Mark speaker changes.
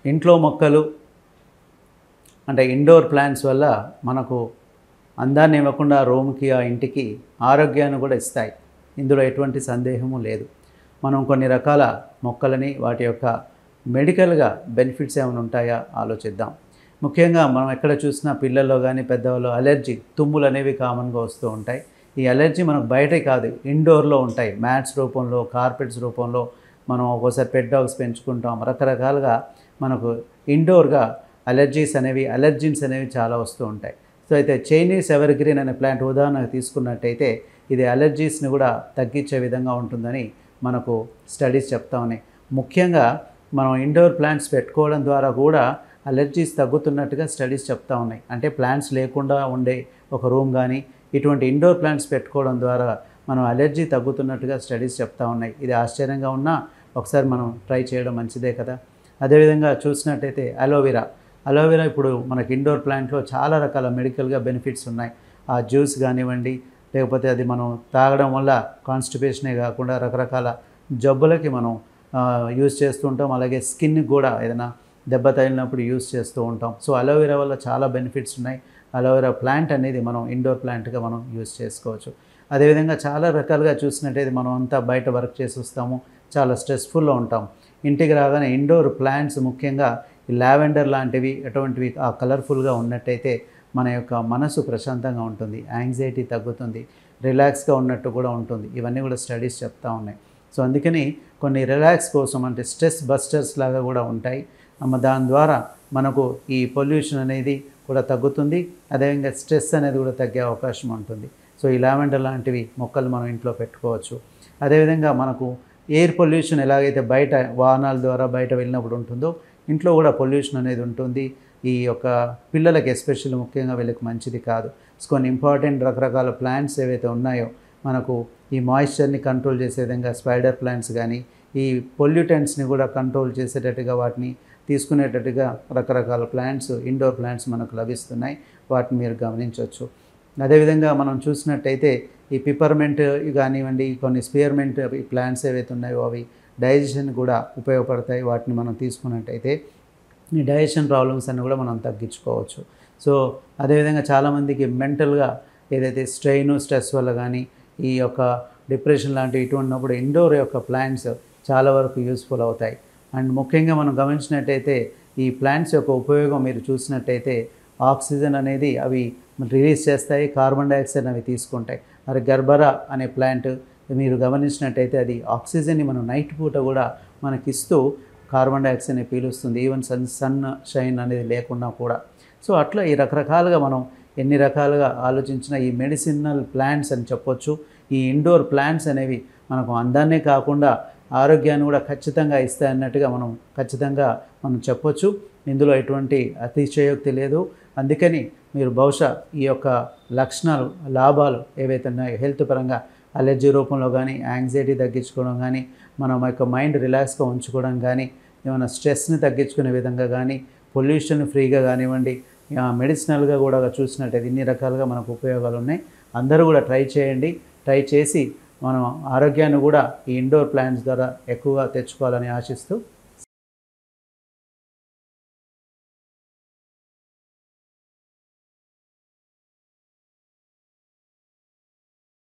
Speaker 1: ఇంట్లో మొక్కలు అంటే ఇండోర్ ప్లాంట్స్ వల్ల మనకు అందాన్ని ఇవ్వకుండా రూమ్కి ఆ ఇంటికి ఆరోగ్యాన్ని కూడా ఇస్తాయి. ఇందులో ఎటువంటి సందేహము లేదు. మనం కొన్ని రకాల మొక్కలని వాటి యొక్క మెడికల్గా బెనిఫిట్స్ ఏమైనా ఉంటాయా ఆలోచిద్దాం. ముఖ్యంగా మనం ఎక్కడ చూసినా పిల్లల్లో కానీ పెద్దవాళ్ళు అలర్జీ తుమ్ములు అనేవి కామన్గా వస్తూ ఉంటాయి. ఈ అలర్జీ మనకు బయటే కాదు ఇండోర్లో ఉంటాయి. మ్యాట్స్ రూపంలో, కార్పెట్స్ రూపంలో, మనం ఒక్కోసారి పెట్ డాగ్స్ పెంచుకుంటాం. రకరకాలుగా మనకు ఇండోర్గా అలర్జీన్స్ అనేవి చాలా వస్తూ ఉంటాయి. సో అయితే చైనీస్ ఎవర్ గ్రీన్ అనే ప్లాంట్ ఉదాహరణకు తీసుకున్నట్టయితే ఇది అలర్జీస్ని కూడా తగ్గించే విధంగా ఉంటుందని మనకు స్టడీస్ చెప్తా ఉన్నాయి. ముఖ్యంగా మనం ఇండోర్ ప్లాంట్స్ పెట్టుకోవడం ద్వారా కూడా అలర్జీస్ తగ్గుతున్నట్టుగా స్టడీస్ చెప్తా ఉన్నాయి. అంటే ప్లాంట్స్ లేకుండా ఉండే ఒక రూమ్ కానీ ఇటువంటి ఇండోర్ ప్లాంట్స్ పెట్టుకోవడం ద్వారా మనం అలర్జీ తగ్గుతున్నట్టుగా స్టడీస్ చెప్తా ఉన్నాయి. ఇది ఆశ్చర్యంగా ఉన్నా ఒకసారి మనం ట్రై చేయడం మంచిదే కదా. అదేవిధంగా చూసినట్టయితే అలోవెరా ఇప్పుడు మనకి ఇండోర్ ప్లాంట్లో చాలా రకాల మెడికల్గా బెనిఫిట్స్ ఉన్నాయి. ఆ జ్యూస్ కానివ్వండి, లేకపోతే అది మనం తాగడం వల్ల కాన్స్టిపేషనే కాకుండా రకరకాల జబ్బులకి మనం యూజ్ చేస్తూ ఉంటాం. అలాగే స్కిన్కి కూడా ఏదైనా దెబ్బ తగిలినప్పుడు యూజ్ చేస్తూ ఉంటాం. సో అలోవెరా వల్ల చాలా బెనిఫిట్స్ ఉన్నాయి. అలోవెరా ప్లాంట్ అనేది మనం ఇండోర్ ప్లాంట్గా మనం యూజ్ చేసుకోవచ్చు. అదేవిధంగా చాలా రకాలుగా చూసినట్టయితే మనం అంతా బయట వర్క్ చేసి వస్తాము, చాలా స్ట్రెస్ఫుల్లో ఉంటాం. ఇంటికి రాగానే ఇండోర్ ప్లాంట్స్ ముఖ్యంగా ఈ లావెండర్ లాంటివి అటువంటివి ఆ కలర్ఫుల్గా ఉన్నట్టయితే మన యొక్క మనసు ప్రశాంతంగా ఉంటుంది, యాంగ్జైటీ తగ్గుతుంది, రిలాక్స్గా ఉన్నట్టు కూడా ఉంటుంది. ఇవన్నీ కూడా స్టడీస్ చెప్తా ఉన్నాయి. సో అందుకని కొన్ని రిలాక్స్ కోసం అంటే స్ట్రెస్ బస్టర్స్ లాగా కూడా ఉంటాయి. దాని ద్వారా మనకు ఈ పొల్యూషన్ అనేది కూడా తగ్గుతుంది. అదేవిధంగా స్ట్రెస్ అనేది కూడా తగ్గే అవకాశం ఉంటుంది. సో ఈ లావెండర్ లాంటివి మొక్కలు మనం ఇంట్లో పెట్టుకోవచ్చు. అదేవిధంగా మనకు ఎయిర్ పొల్యూషన్ ఎలాగైతే బయట వాహనాల ద్వారా బయట వెళ్ళినప్పుడు ఉంటుందో ఇంట్లో కూడా పొల్యూషన్ అనేది ఉంటుంది. ఈ యొక్క పిల్లలకి ఎస్పెషల్లీ ముఖ్యంగా వీళ్ళకి మంచిది కాదు. కొన్ని ఇంపార్టెంట్ రకరకాల ప్లాంట్స్ ఏవైతే ఉన్నాయో మనకు ఈ మాయిశ్చర్ని కంట్రోల్ చేసే విధంగా స్పైడర్ ప్లాంట్స్ కానీ ఈ పొల్యూటెంట్స్ని కూడా కంట్రోల్ చేసేటట్టుగా వాటిని తీసుకునేటట్టుగా రకరకాల ప్లాంట్స్ ఇండోర్ ప్లాంట్స్ మనకు లభిస్తున్నాయి. వాటిని మీరు గమనించవచ్చు. అదేవిధంగా మనం చూసినట్టయితే ఈ పిపర్మెంట్ కానివ్వండి, కొన్ని స్పియర్మెంట్ ఈ ప్లాంట్స్ ఏవైతే ఉన్నాయో అవి డైజెషన్ కూడా ఉపయోగపడతాయి. వాటిని మనం తీసుకున్నట్టయితే ఈ డైజెషన్ ప్రాబ్లమ్స్ అన్ని కూడా మనం తగ్గించుకోవచ్చు. సో అదేవిధంగా చాలామందికి మెంటల్గా ఏదైతే స్ట్రెస్ వల్ల కానీ ఈ యొక్క డిప్రెషన్ లాంటివి ఇటువంటిప్పుడు ఇండోర్ యొక్క ప్లాంట్స్ చాలా వరకు యూస్ఫుల్ అవుతాయి. అండ్ ముఖ్యంగా మనం గమనించినట్టయితే ఈ ప్లాంట్స్ యొక్క ఉపయోగం మీరు చూసినట్టయితే ఆక్సిజన్ అనేది అవి రిలీజ్ చేస్తాయి, కార్బన్ డైఆక్సైడ్ అవి తీసుకుంటాయి. మరి గర్బరా అనే ప్లాంట్ మీరు గమనించినట్టయితే అది ఆక్సిజన్ని మనం నైట్ పూట కూడా మనకిస్తూ కార్బన్ డైఆక్సైడ్ని పీలుస్తుంది, ఈవెన్ సన్ షైన్ అనేది లేకున్నా కూడా. సో అట్లా ఈ రకరకాలుగా మనం ఎన్ని రకాలుగా ఆలోచించినా ఈ మెడిసినల్ ప్లాంట్స్ అని చెప్పొచ్చు. ఈ ఇండోర్ ప్లాంట్స్ అనేవి మనకు అందాన్నే కాకుండా ఆరోగ్యాన్ని కూడా ఖచ్చితంగా ఇస్తాయన్నట్టుగా ఖచ్చితంగా మనం చెప్పొచ్చు. ఇందులో ఎటువంటి అతిశయోక్తి లేదు. అందుకని మీరు బహుశా ఈ యొక్క లక్షణాలు లాభాలు ఏవైతే ఉన్నాయో హెల్త్ పరంగా అలర్జీ రూపంలో కానీ యాంగ్జైటీ తగ్గించుకోవడం కానీ మన యొక్క మైండ్ రిలాక్స్గా ఉంచుకోవడం కానీ ఏమైనా స్ట్రెస్ని తగ్గించుకునే విధంగా కానీ పొల్యూషన్ ఫ్రీగా కానివ్వండి మెడిసినల్గా కూడా చూసినట్టయితే ఇన్ని రకాలుగా మనకు ఉపయోగాలు ఉన్నాయి. అందరూ కూడా ట్రై చేయండి. ట్రై చేసి మనం ఆరోగ్యాన్ని కూడా ఈ ఇండోర్ ప్లాంట్స్ ద్వారా ఎక్కువగా తెచ్చుకోవాలని ఆశిస్తూ